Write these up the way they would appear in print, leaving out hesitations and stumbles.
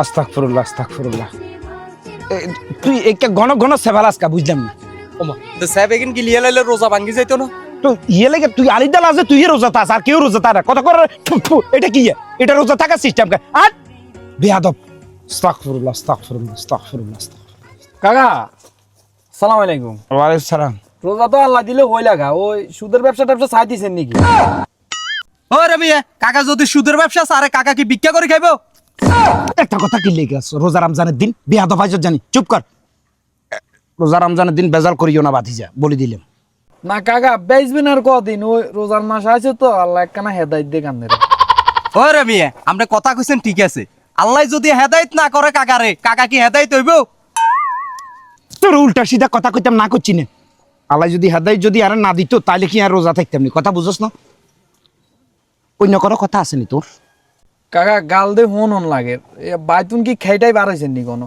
আস্তাগফিরুল্লাহ আস্তাগফিরুল্লাহ। তুই একে ঘন ঘন সেবালাস কা বুঝলাম না। ওমা তো সাহেব এখান কি লিয়ে লাইলে রোজা ভাঙ্গি যাইতো না? তো ইয়ে লাগে তুই আলিদাল আছে তুই রোজা থাস আর কেউ রোজা তারা কত করে এটা কি এটা রোজা থাকার সিস্টেম কা আর বেয়াদব। আস্তাগফিরুল্লাহ আস্তাগফিরুল্লাহ আস্তাগফিরুল্লাহ। কাকা সালাম আলাইকুম। ওয়ালাইকুম সালাম। রোজা তো আল্লাহ দিলে হই লাগা, ওই সুদের ব্যবসা চাই দিছেন নাকি? ও রবি কাকা যদি সুদের ব্যবসা সারে কাকা কি ভিক্ষা করে খাইবো? একটা কথা কি লেগে আছে রোজা রমজানের দিন বেয়াদব হাজত জানি চুপ কর। রোজা রমজানের দিন বেজাল করিও না বাতিজা বলে দিলাম। না কাকা বেচবেন আর কদিন, ওই রোজার মাস আছে তো আল্লাহ একখানা হেদায়েত দিয়ে কান দেবে। ও রবি আমরা কথা কইছেন ঠিক আছে, আল্লাহ যদি হেদায়েত না করে কাকারে, কাকা কি হেদায়েত হইবো? তোর উল্টা সিধা কথা কইতাম না করছি না। আল্লাহ যদি হেদায়েত যদি আর না দিত তাইলে কি আর রোজা থাকতাম নি? কথা বুঝছ না? অন্য কোনো কথা আসেনি তোর? কাকা গাল দে হন লাগে, বাইতুন কি খাইটাই বার হয়েছেন নি কোনো?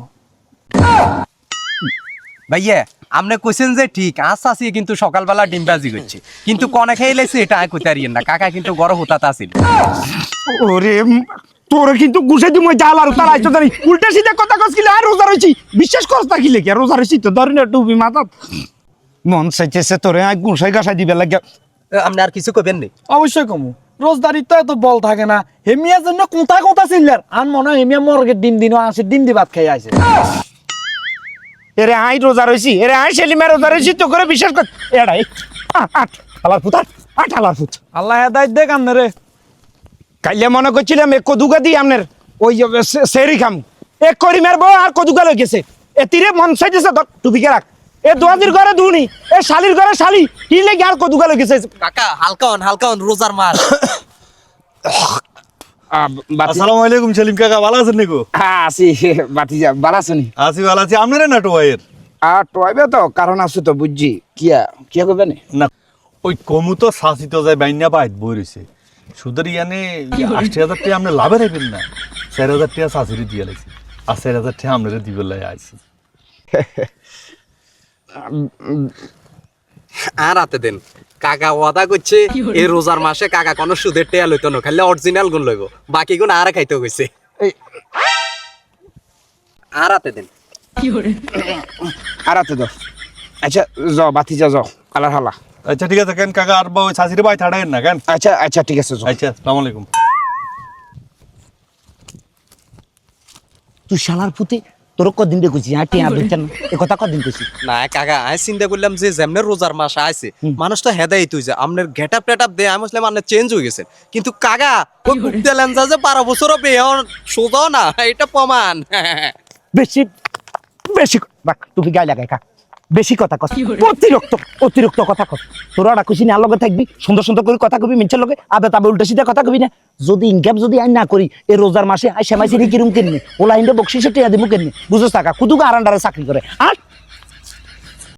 ভাইয়া আপনি কইছেন যে ঠিক আসি, কিন্তু সকালবেলা ডিমবাজি করছে, কিন্তু কনে খেয়ে লাইছে এটা আয় কইতে পারিয়েন না। কাকা কিন্তু গরম হতাতে আছিল। ওরে তোর কিন্তু গুছে দিমু জাল আর তার আইতো জানি উল্টা সিধা কথা কইছিস আর রোজা রইছি বিশ্বাস করছ না কি লেগে রোজা রইছি তো ধরি না টুপি মাথাত মন চাইতেছে তোরে আই গুছাই গাছাই দিবে লাগে। আপনি আর কিছু কইবেন নি? অবশ্যই কমু, রোজদারির তো এত বল থাকে না। হেমিয়ার জন্য কোথা চিল্লার আর মনে হয় হেমিয়া মর্গের ডিম দিনও আসে, ডিম দি ভাত খাই আছে। এরে আই রোজা রইছি, এরে আই সেলিমে রোজা রইছি তো করে বিশ্বাস কর এড়াই আট হালার ফুত আট হালার ফুত। আল্লাহ হেদায়েত দে কান রে। কাইলে মনে করছিলাম এক কদুগা দি আমনের ওই সেরি খাম এক করি মারবো আর কদুগা লই গেছে এ তীরে মন চাইতেছে টুপিকে রাখ এ দোয়াজির ঘরে দুনি এ শালির ঘরে শালি কি লেগে আর কদুগা লই গেছে। কাকা হালকা হন রোজার মাস। আসসালামু আলাইকুম সেলিম কাকা, ভালো আছেন নাকি? হ্যাঁ আছি বাতিজা ভালো আছেনি? আছি ভালো আছি। আপনারা না টোয়ের আর টয়বে তো কারণ আছে তো বুঝছি কিয়া কিয়া করবে না ওই কমু তো শাসিত যায় বাইনা বাইত বই রয়েছে সুদের ইয়ানে ৮০,০০০ টাকা আপনি লাভে রাখবেন না, ৪,০০০ টাকা শাশুড়ি দিয়ে লাগছে আর ৪,০০০ টাকা আপনারা দিবে লাই আইছি। আর রাতে দেন কাকা ওয়াদা করছে এই রোজার মাসে কাকা কোনো সুদের টেয়া লইতো না, খালি অরিজিনাল গুণ লইব, বাকি গুণ আর খাইতে কইছে। আর রাতে দেন আর তো আচ্ছা যাও বাতিজা যাও কালার হালা। আচ্ছা ঠিক আছে কেন কাকা, আর ওই শাশুড়ি বাই থাড়াইন না কেন? আচ্ছা আচ্ছা ঠিক আছে যাও। আচ্ছা আসসালামু আলাইকুম। তুই শালার পুতে তোর কদিন দেখছি আর টিয়া দিচ্ছেন এ কথা কদিন কইছি না কাকা আমি চিন্তা করলাম যে যেমনে রোজার মাস আছে মানুষ তো হেদাই তুই যে আপনার গেটআপ টেটআপ দে আমি বললাম আপনার চেঞ্জ হয়ে গেছে, কিন্তু কাকা ওই কুত্তে লেন্সা যে 12 বছরও বিয়ে সোজাও না এটা প্রমাণ। বেশি বেশি বাক তুমি গায়ে লাগাই কা বেশি কথা কস অতিরিক্ত কথা কস তোরা রাখুছি না লগে থাকবি সুন্দর সুন্দর করে কথা কবি মিঞ্চের লগে আবে তবে উল্টা সিধা কথা কবি না। যদি ইনকাম যদি আইন না করি এই রোজার মাসে আই সেমাইছি কিরম কিননি ওলা ইন্ডে বকশিসে টিয়া দিমু কিননি বুঝছ টাকা কুতুকে আরান্ডারে চাকরি করে আর